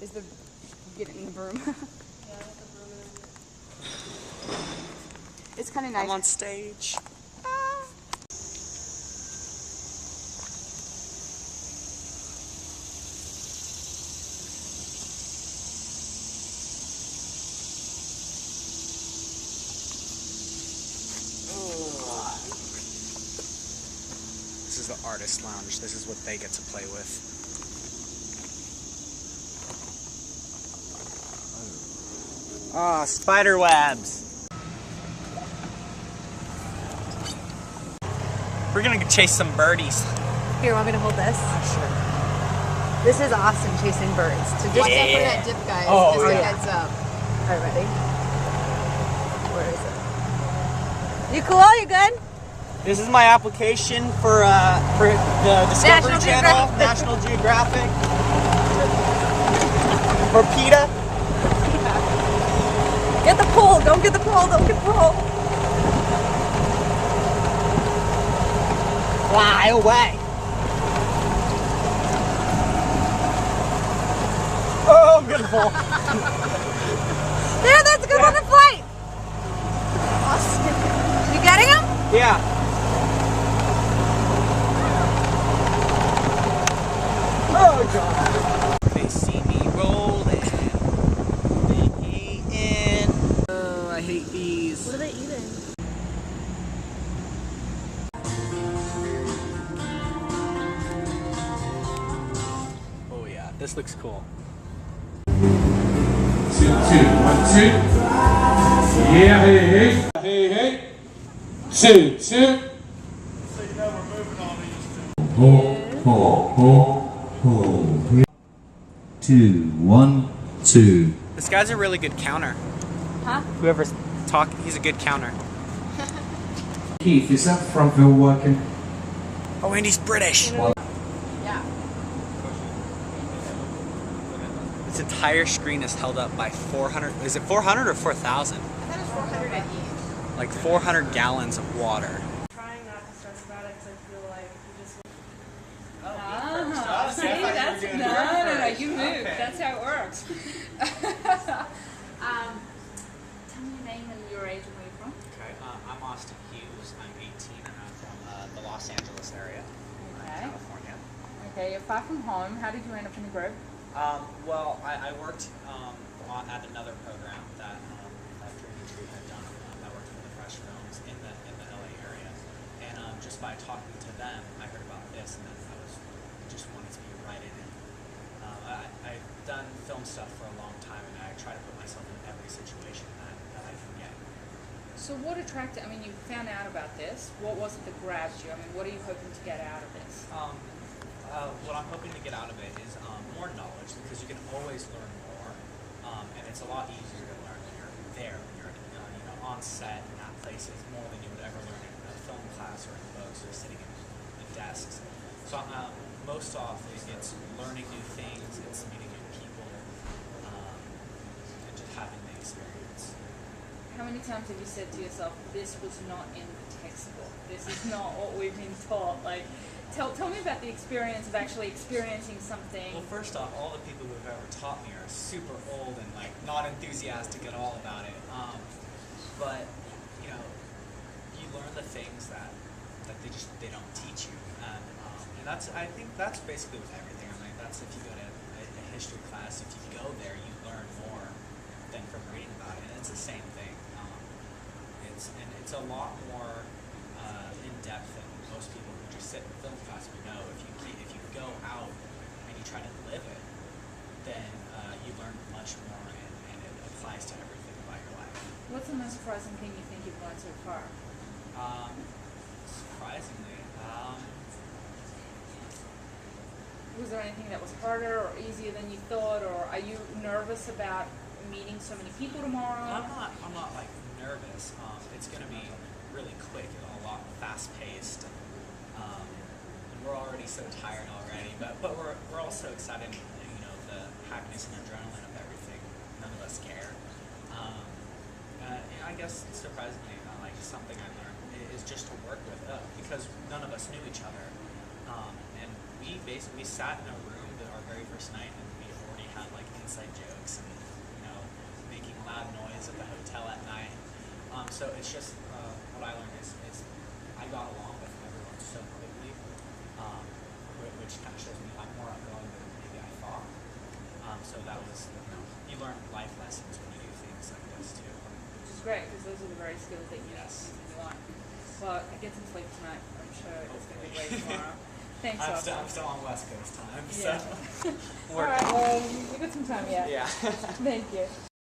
Is the getting the broom? Yeah, I got the broom in. It's kind of nice. I'm on stage. This is the artist lounge. This is what they get to play with. Ah, spider webs. We're gonna chase some birdies. Here, want me to hold this? Sure. This is Austin chasing birds. To just Watch out for that dip, guys. Oh, just a yeah. heads up. All right, ready? Where is it? You cool? You good? This is my application for the Discovery National Channel, Geographic. National Geographic. For PETA. Get the pole. Don't get the pole. Don't get the pole. Fly away. Oh, I'm gonna fall. There, that's a good one to flight. You getting him? Yeah. Oh god. They see me rolling. They hating. Oh, I hate bees. What are they eating? Oh yeah, this looks cool. 2, 2, 1, 2. Yeah, hey, hey. Hey, hey. 2, 2. Ho, ho, ho, ho. 2, 1, 2. This guy's a really good counter. Huh? Whoever's talking, he's a good counter. Keith, is that front wheel working? Oh, and he's British. Yeah. This entire screen is held up by 400. Is it 400 or 4,000? I thought it was 400 at each. Like 400 gallons of water. Trying not to stress about it because I feel like you just. See, that's no. You moved. That's how it works. Tell me your name and your age and where you're from. Okay, I'm Austin Hughes. I'm 18 and I'm from the Los Angeles area, Okay. California. Okay, you're far from home. How did you end up in the group? Well, I worked at another program that Dreamy Tree had done. I worked for the Fresh Films in the LA area, and just by talking to them, I heard about this, and then I just wanted to be right in it. I've done film stuff for a long time, and I try to put myself in every situation that I can get. So what attracted, I mean, you found out about this. What was it that grabbed you? I mean, what are you hoping to get out of this? What I'm hoping to get out of it is more knowledge, because you can always learn more, and it's a lot easier to learn when you're there, when you're on set and at places, more than you would ever learn in a film class or in books or sitting in desks. So most often it's learning new things, it's meeting new people, and just having the experience. How many times have you said to yourself, this was not in the textbook? This is not what we've been taught? Like, tell me about the experience of actually experiencing something. Well, first off, all the people who have ever taught me are super old and like not enthusiastic at all about it. But you learn the things that they don't teach you, and I think that's basically with everything. I mean, that's if you go to a history class, if you go there, you learn more than from reading about it, and it's the same thing. It's a lot more in depth than most people who just sit in film class would know. If you go out and you try to live it, then you learn much more, and it applies to everything about your life. What's the most surprising thing you think you've learned so far? Surprisingly, Was there anything that was harder or easier than you thought, or are you nervous about meeting so many people tomorrow? I'm not like nervous. It's going to be really quick and a lot fast paced. And we're already so tired already, but we're also excited. The happiness and adrenaline of everything. None of us care. I guess surprisingly, like something I learned is just to work with because none of us knew each other, and we sat in a room our very first night, and we already had like inside So it's just what I learned is I got along with everyone so quickly, which kind of shows me I'm more outgoing than maybe I thought. So that was, you learn life lessons when you do things like this too. Which is great because those are the very skills that you Yes. use in your life. Well, I get some sleep tonight. I'm sure it's going to be great tomorrow. Thanks, I'm still on West Coast time, so Yeah. All working. right. Well, we've got some time yet. Yeah. Thank you.